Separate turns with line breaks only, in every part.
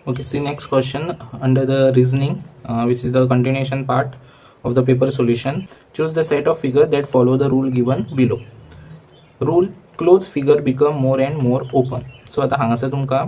Okay, see next question under the reasoning, which is the continuation part of the paper solution. Choose the set of figure that follow the rule given below. Rule: close figure become more and more open. So आता हांगासर तुमका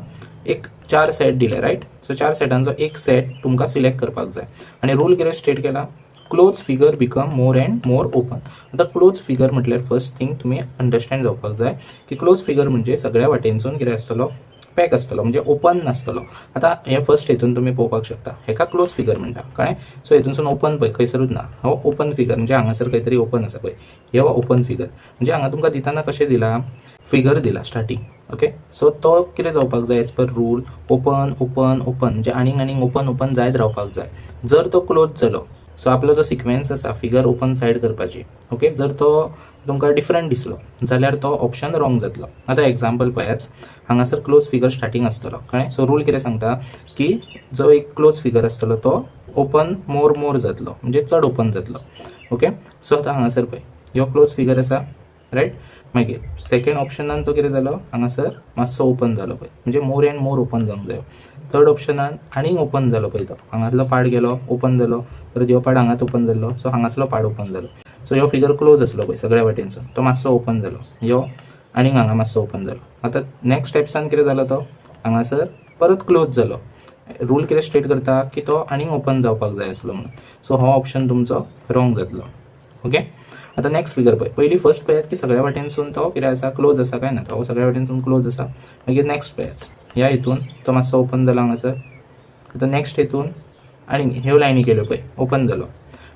एक 4 set दिले, right. So 4 सेटांचो एक set तुमका select करपाक जाय आणि रूल कितें स्टेट केला, close figure become more and more open. आता क्लोज फिगर म्हटल्यार फर्स्ट थिंग तुम्ही अंडरस्टँड जावपाक जाय की क्लोज फिगर म्हणजे सगळ्या वाटेनसून कितें आसतलो, पॅक आसतलो, म्हणजे ओपन नासतलो. आता हे फर्स्ट हेतून तुम्ही पळोवपाक शकता, हेका क्लोज फिगर म्हणटा कळ्ळें. सो हेतूनसून ओपन पळय खंयसरूच ना, हो ओपन फिगर म्हणजे हांगासर खंय तरी ओपन आसा पळय, हे ओपन फिगर म्हणजे हांगा तुमकां दिताना कशें दिला, फिगर दिला स्टार्टिंग. ओके, सो तो कितें जावपाक जाय as per rule, open open open म्हणजे आनीक ओपन ओपन जायत रावपाक जाय. जर तो क्लोज जालो, सो आपलो जो सिक्वेन्स आसा फिगर ओपन सायड करपाची, ओके, जर तो तुमकां डिफरंट दिसलो जाल्यार तो ऑप्शन रॉंग जातलो. आता एक्झाम्पल पळयाच, हांगासर क्लोज फिगर स्टार्टिंग आसतलो कळ्ळें. सो रूल कितें सांगता की जो एक क्लोज फिगर आसतलो तो ओपन मोर मोर जातलो, म्हणजे चड ओपन जातलो. ओके, सो आता हांगासर पळय ह्यो क्लोज फिगर आसा, रायट. मागीर सेकंड ऑप्शनान तो कितें जालो, हांगासर मातसो ओपन जालो पळय, म्हणजे मोर अँड मोर ओपन जावंक जायो. थर्ड ऑप्शनान आनीक ओपन जालो पळय, तो हांगातलो पार्ट गेलो ओपन जालो, परत ह्यो पार्ट हांगात ओपन जालो, सो हांगासलो पार्ट ओपन जालो. सो ह्यो फिगर क्लोज आसलो पळय सगळ्या वाटेनसून, तो मातसो ओपन जालो, ह्यो आनीक हांगा मातसो ओपन जालो. आता नेक्स्ट स्टेप्सान कितें जालो, तो हांगासर परत क्लोज जालो. रूल कितें स्टेट करता की तो आनीक ओपन जावपाक जाय आसलो म्हणून. सो हो ऑप्शन तुमचो रॉंग जातलो. ओके, आता नेक्स्ट फिगर पळय, पयली फर्स्ट पळयात की सगळ्या वाटेनसून तो कितें आसा, क्लोज आसा काय ना, तो सगळ्या वाटेनसून क्लोज आसा. मागीर नेक्स्ट पळयाच, ह्या हितून तो मातसो ओपन जालो हांगासर. आता नेक्स्ट हितून आनी ह्यो लायनी केल्यो पळय, ओपन जालो.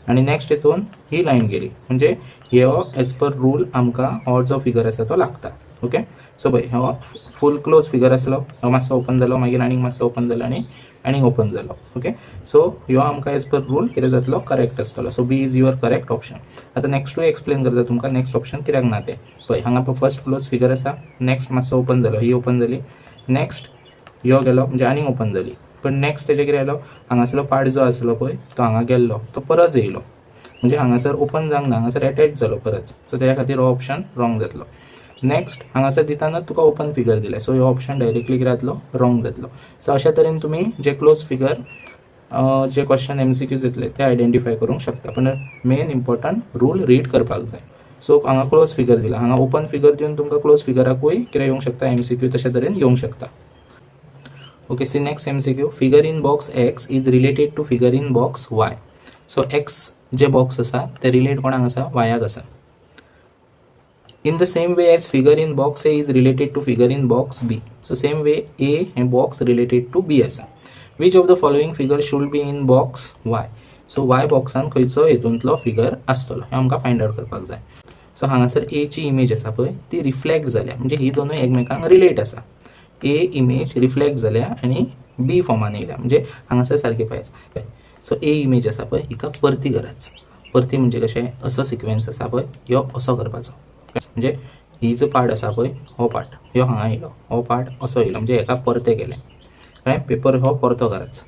आणि नेक्स्ट हितून ही लाईन गेली, म्हणजे ह्यो एज पर रूल आमकां हो जो फिगर आसा तो लागता. ओके, सो पळय हो फूल क्लोज फिगर आसलो, हो मातसो ओपन जालो, मागीर आनीक मातसो ओपन जालो आणि आनीक ओपन जालो. ओके, सो ह्यो आमकां एज पर रूल कितें जातलो, करेक्ट आसतलो. So B is your correct option. आता नेक्स्टूय एक्सप्लेन करता तुमकां नेक्स्ट ऑप्शन कित्याक ना तें. पळय हांगा फर्स्ट क्लोज फिगर आसा, नेक्स्ट मातसो ओपन जालो, ही ओपन जाली, नेक्स्ट ह्यो गेलो म्हणजे आनीक ओपन जाली. पण नेक्स्ट तेजे कितें जालो, हांगासलो पार्ट जो आसलो पळय तो हांगा गेल्लो, तो परत येयलो, म्हणजे हांगासर ओपन जावंक ना, हांगासर अटॅच जालो परत. सो त्या खातीर हो ऑप्शन रॉंग जातलो. नेक्स्ट हांगासर दिताना तुका ओपन फिगर दिले, सो हो ऑप्शन डायरेक्टली कितें जातलो, रॉंग जातलो. सो अशा तरेन तुमी जे क्लोज फिगर जे क्वेश्चन MCQs येतले ते आयडेंटिफाय करूंक शकता. पण मेन इम्पॉर्टंट रूल रीड करपाक जाय. सो हांगा क्लोज फिगर दिला, हांगा ओपन फिगर दिवन तुमकां क्लोज फिगराकूय कितें येवंक शकता, MCQ तशा तरेन येवंक शकता. Okay, see next MCQ, figure in box X is related to figure in box Y. So X जे बॉक्स आसा ते रिलेट कोणाक आसा, वायाक आसा. In the same way as figure in box A is related to figure in box B. So same way A and box related to B आसा. Which of the following figure should be in box Y? So Y बॉक्सान खंयचो हेतूंतलो figure आसतलो हे आमकां find out करपाक जाय. So हांगासर A ची image आसा पळय ती रिफ्लेक्ट जाल्या, म्हणजे ही दोनूय एकमेकांक रिलेट आसा. A इमेज रिफ्लेक्ट जाल्या आणि B फॉर्मान येयल्या, म्हणजे हांगासर सारखे पळय. सो A इमेज आसा पळय हिका परती कराच. परती म्हणजे कशें, असो सिक्वेन्स आसा पळय ह्यो असो करपाचो, म्हणजे ही जो पार्ट आसा पळय हो पार्ट ह्यो हांगा येयलो, हो पार्ट असो येयलो, म्हणजे हेका परते केले कळ्ळें. पेपर हो परतो कराच.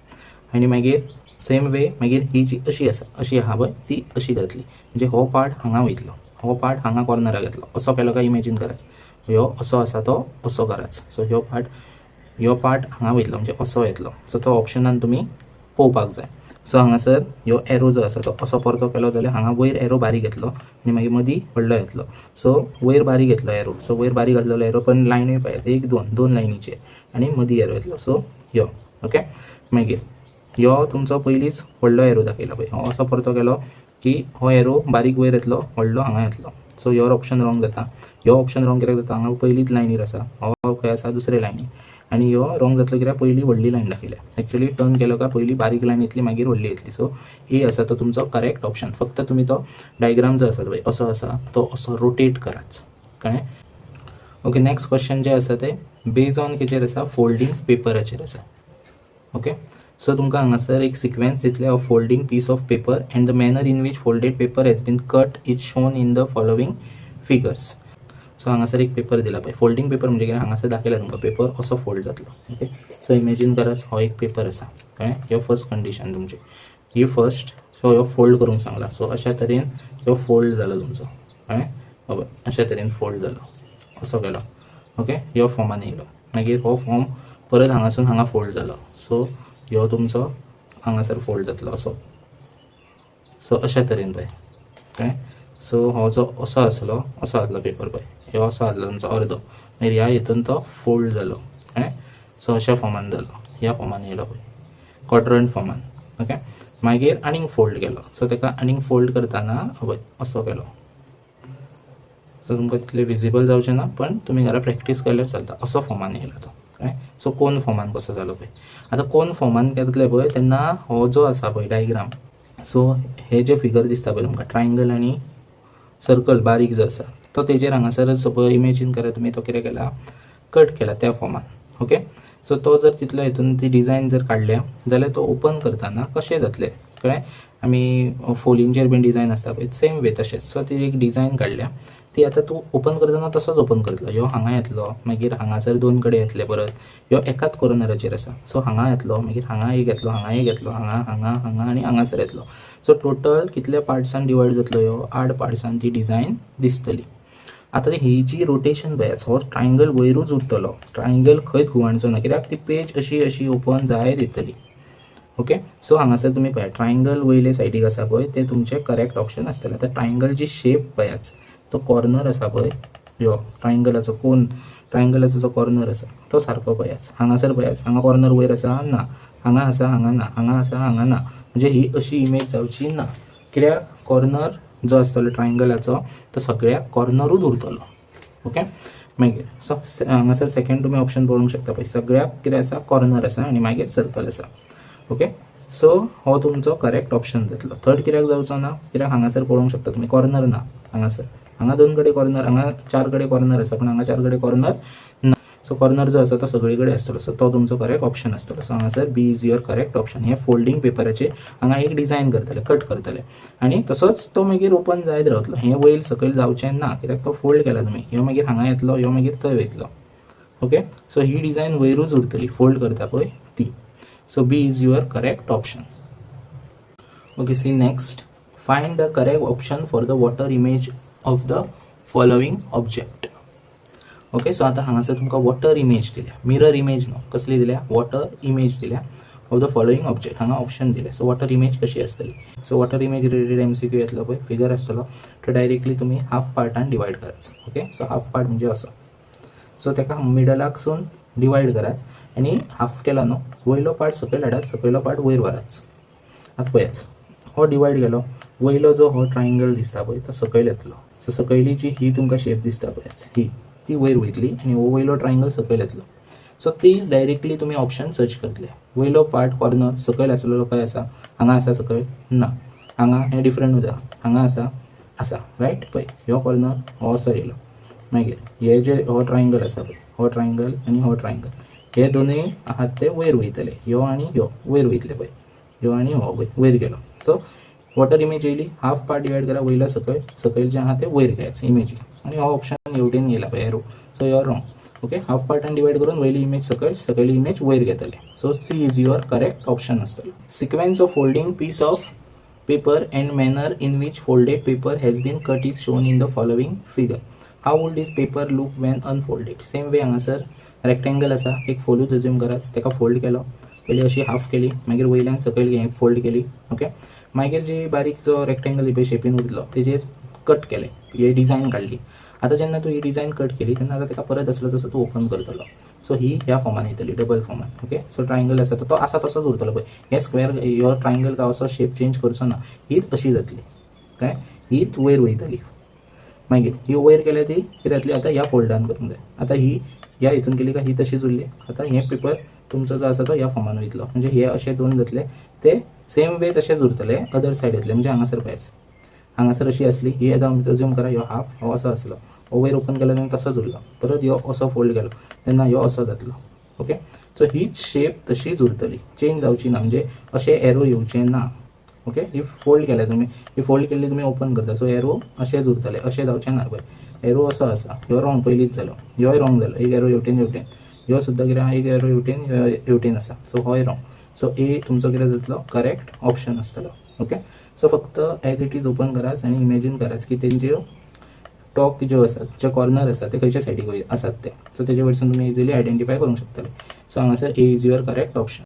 आनी मागीर सेम वे मागीर ही जी अशी आसा, अशी आहा पळय ती अशी घातली, म्हणजे हो पार्ट हांगा वयतलो, हो पार्ट हांगा कॉर्नराक घेतलो, असो केलो काय इमेजीन कराच. ह्यो असो आसा तो असो कराच. सो ह्यो पार्ट हांगा वयतलो, म्हणजे असो येतलो. सो तो ऑप्शनान तुमी पळोवपाक जाय. सो हांगासर ह्यो एरो जो आसा तो असो परतो केलो जाल्यार हांगा वयर एरो बारीक घेतलो आनी मागीर मदीं व्हडलो येतलो. सो वयर बारीक घेतलो एरो, सो वयर बारीक घातलेलो एरो, पण लायनूय पळयात, एक दोन लायनीचे, आनी मदीं एरो येतलो. सो ह्यो ओके. मागीर ह्यो तुमचो पयलींच व्हडलो एरो दाखयला पळय, हो असो परतो केलो की हो एरो बारीक वयर येतलो, व्हडलो हांगा येतलो. सो ह्यो ऑप्शन रॉंग जाता. ह्यो ऑप्शन रॉंग कित्याक जाता, हांगा पयलींच लायनीर आसा, हो खंय आसा दुसरे लायनी, आनी ह्यो रॉंग जातलो कित्याक पयलीं व्हडली लायन दाखयल्या. एक्चुअली टर्न केलो काय पयलीं बारीक लायन येतली, मागीर व्हडली येतली. सो ए आसा तो तुमचो करेक्ट ऑप्शन. फक्त तुमी तो डायग्राम जो आसा पळय असो आसा तो असो रोटेट कराच कळ्ळें. ओके, नेक्स्ट क्वेश्चन जे आसा ते बेज ऑन कितेर आसा, फोल्डिंग पेपराचेर आसा. ओके, सो तुमकां हांगासर एक सिक्वेन्स दितले of folding piece of paper and the manner in which folded paper has been cut is shown in the following figures. So हांगासर एक पेपर दिला पळय, फोल्डिंग पेपर म्हणजे कितें, हांगासर दाखयला तुमकां पेपर असो फोल्ड जातलो. ओके, सो इमेजीन कराच हो एक पेपर आसा कळ्ळें. ह्यो फर्स्ट कंडिशन तुमची, ही फर्स्ट. सो ह्यो फोल्ड करूंक सांगला. सो अशा तरेन ह्यो फोल्ड जालो तुमचो कळ्ळें. हो पळय अशा तरेन फोल्ड जालो, असो केलो. ओके, ह्यो फॉर्मान येयलो. मागीर हो फॉर्म परत हांगासून हांगा फोल्ड जालो. सो ह्यो तुमचो हांगासर फोल्ड जातलो असो. सो अशा तरेन पळय कळ्ळें. सो हो जो असो आसलो असो आसलो पेपर पळय, ह्यो असो आसलो तुमचो अर्दो, मागीर ह्या हितून तो फोल्ड जालो कळ्ळें. सो अशा फॉर्मान जालो, ह्या फॉर्मान येयलो पळय क्वाड्रंट फॉर्मान. ओके. मागीर आनीक फोल्ड केलो. सो ताका आनीक फोल्ड करताना पळय असो केलो. सो तुमकां तितलें विजिबल जावचें ना, पण तुमी घरा प्रॅक्टीस केल्यार चलता. असो फॉर्मान येयला तो कळ्ळें. सो कोन फॉर्मान कसो जालो पळय. आतां कोन फॉर्मान केले पळय तेन्ना हो जो आसा पळय डायग्राम, सो हे जे फिगर दिसता पळय तुमकां ट्रायंगल आनी सर्कल बारीक जो आसा तो तेजेर हांगासर सपोज इमेजीन करा तुमी तो कितें केला कट केला त्या फॉर्मान. ओके. सो तो जर तितलो हितून ती डिझायन जर काडल्या जाल्यार तो ओपन करताना कशें जातलें कळ्ळें. आमी फोलींचेर बीन डिझायन आसता पळय सेम वे तशेंच. सो ती एक डिझायन काडल्या ती आतां तूं ओपन करतना तसोच ओपन करतलो. ह्यो हांगा येतलो, मागीर हांगासर दोन कडेन येतले, परत ह्यो एकाच कॉर्नराचेर आसा. सो हांगा येतलो, मागीर हांगा एक येतलो, हांगा एक येतलो, हांगा हांगा हांगा आनी हांगासर येतलो. सो टोटल कितल्या पार्ट्सान डिवायड जातलो ह्यो 8 पार्ट्सान ती डिझायन दिसतली. आतां ही जी रोटेशन पळय हो ट्रायंगल वयरूच उरतलो, ट्रायंगल खंयच घुंवणचो ना, कित्याक ती पेज अशी अशी ओपन जायत येतली. ओके. सो हांगासर तुमी पळया ट्रायंगल वयले सायडीक आसा पळय ते तुमचे करेक्ट ऑप्शन आसतले. आतां ट्रायंगलची शेप पळयाच, तो कॉर्नर आसा पळय ह्यो ट्रायंगलाचो कोन, ट्रायंगलाचो जो कॉर्नर आसा तो सारको पळयाच. हांगासर पळयाच, हांगा कॉर्नर वयर आसा ना, हांगा आसा हांगा ना, हांगा आसा हांगा ना, म्हणजे ही अशी इमेज जावची ना. कित्याक कॉर्नर जो आसतलो ट्रायंगलाचो तो सगळ्या कॉर्नरूच उरतलो. ओके. मागीर सो हांगासर सेकंड तुमी ऑप्शन पळोवंक शकता पळय सगळ्याक कितें आसा कॉर्नर आसा आनी मागीर सर्कल आसा. ओके. सो हो तुमचो करेक्ट ऑप्शन जातलो. थर्ड कित्याक जावचो ना, कित्याक हांगासर पळोवंक शकता तुमी कॉर्नर ना हांगासर, हांगा दोन कडेन कॉर्नर, हांगा 4 कडेन कॉर्नर आसा पण हांगा 4 कडेन कॉर्नर ना. सो कॉर्नर जो आसा तो सगळे कडेन आसतलो. सो तो तुमचो करेक्ट ऑप्शन आसतलो. सो हांगासर बी इज युअर करेक्ट ऑप्शन. हे फोल्डिंग पेपराचेर हांगा एक डिझायन करतले, कट करतले आनी तसोच तो मागीर ओपन जायत रावतलो. हे वयर सकयल जावचें ना कित्याक तो फोल्ड केला तुमी. ह्यो मागीर हांगा येतलो, ह्यो मागीर थंय वयतलो. ओके. सो ही डिझायन वयरूच उरतली, फोल्ड करता पळय ती. So B is your correct option. Okay. See next, find the correct option for the water image of the following object. Okay. So आता हांगासर तुमकां वॉटर इमेज दिल्या, मिरर इमेज न्हू, कसली दिल्या वॉटर इमेज दिल्या ऑफ द फॉलोइंग ऑब्जेक्ट. हांगा option दिले. सो वॉटर इमेज कशी आसतली. So water image related MCQ येतलो पळय, फिगर आसतलो तो डायरेक्टली तुमी हाफ पार्टान डिवायड कराच. ओके. सो हाफ पार्ट म्हणजे असो. सो ताका मिडलाकसून डिवायड कराच आनी हाफ केला न्हू, वयलो पार्ट सकयल हाडात, सकयलो पार्ट वयर व्हराच. आतां पळयाच हो डिवायड केलो, वयलो जो हो ट्रायंगल दिसता पळय तो सकयल येतलो. सो सकयली जी ही तुमकां शेप दिसता पळयाच ही ती वयर वयतली आनी हो वयलो ट्रायंगल सकयल येतलो. सो ती डायरेक्टली तुमी ऑप्शन सर्च करतले. वयलो पार्ट कॉर्नर सकयल आसलेलो खंय आसा, हांगा आसा सकयल ना, हांगा हे डिफरंट उरता, हांगा आसा आसा रायट पळय ह्यो कॉर्नर हो असो येयलो. मागीर हे जे हो ट्रायंगल आसा पळय हो ट्रायंगल आनी हो ट्रायंगल हे दोनूय आहात ते वयर वयतले, ह्यो आनी ह्यो वयर वयतले पळय, ह्यो आनी हो वयर गेलो. सो वॉटर इमेज येयली, हाफ पार्ट डिवायड करा, वयला सकयल, सकयल जे आहा ते वयर घेयाच इमेजी आनी हो ऑप्शन हेवटेन येयला पळय एरो. So your wrong. Okay. Half पार्टान डिवायड करून वयली इमेज सकयल, सकयली इमेज वयर घेतले. So C is your correct option आसतलो. Sequence of folding piece of paper and manner in which folded paper has been cut is shown in the following figure. How would this paper look when unfolded. Same way हांगासर rectangle आसा, एक फोलूच assume कराच, ताका fold केलो, पयली अशी half केली, मागीर वयल्यान सकयल फोल्ड केली. ओके. मागीर जी बारीक जो रेक्टेंगल पळय शेपीन उरलो तेजेर कट केले, हे डिझायन काडली. आतां जेन्ना तूं ही डिझायन कट केली तेन्ना आतां ताका परत आसलो तसो तूं ओपन करतलो. सो ही ह्या फॉर्मान येतली, डबल फॉर्मान. ओके. सो ट्रायंगल आसा तो आसा तसोच उरतलो पळय. हे स्क्वेअर ह्यो ट्रायंगल काय असो शेप चेंज करचो ना, हीच अशी जातली काय, हीच वयर वयतली. मागीर ही वयर केल्या ती कितें जातली आतां ह्या फोल्डान करूंक जाय. आतां ही ह्या हितून केली काय ही तशीच उरली. आतां हे पेपर तुमचो जो आसा तो ह्या फॉर्मान वयतलो, म्हणजे हे अशे दोन जातले ते सेम वे तशेंच उरतले, अदर सायड येतले. म्हणजे हांगासर पळयाच, हांगासर अशी आसली ही, आतां अज्यूम करा ह्यो हाफ हो असो आसलो, हो वयर ओपन केलो तेन्ना तसोच उरलो, परत ह्यो असो फोल्ड केलो तेन्ना ह्यो असो जातलो. ओके. सो हीच शेप तशीच उरतली, चेंज जावची ना, म्हणजे अशे एरो येवचे ना. ओके. ही फोल्ड केल्या तुमी, ही फोल्ड केल्ली तुमी ओपन करता, सो एरो अशेच उरतले, अशें जावचें ना पळय. एरो असो आसा, ह्यो रॉंग पयलींच जालो, ह्योय रॉंग जालो, एक एरो हेवटेन हेवटेन, ह्यो सुद्दां कितें आहा एक एरो हेवटेन हेवटेन आसा, सो होय रॉंग. सो ए तुमचो कितें जातलो करेक्ट ऑप्शन आसतलो. ओके. सो फक्त एज इट इज ओपन कराच आनी इमेजीन कराच की तेंच्यो टॉप ज्यो आसात, जे कॉर्नर आसा ते खंयच्या सायडीक आसात ते. सो तेजे वयरसून तुमी इजिली आयडेंटिफाय करूंक शकतले. So answer A is your correct option.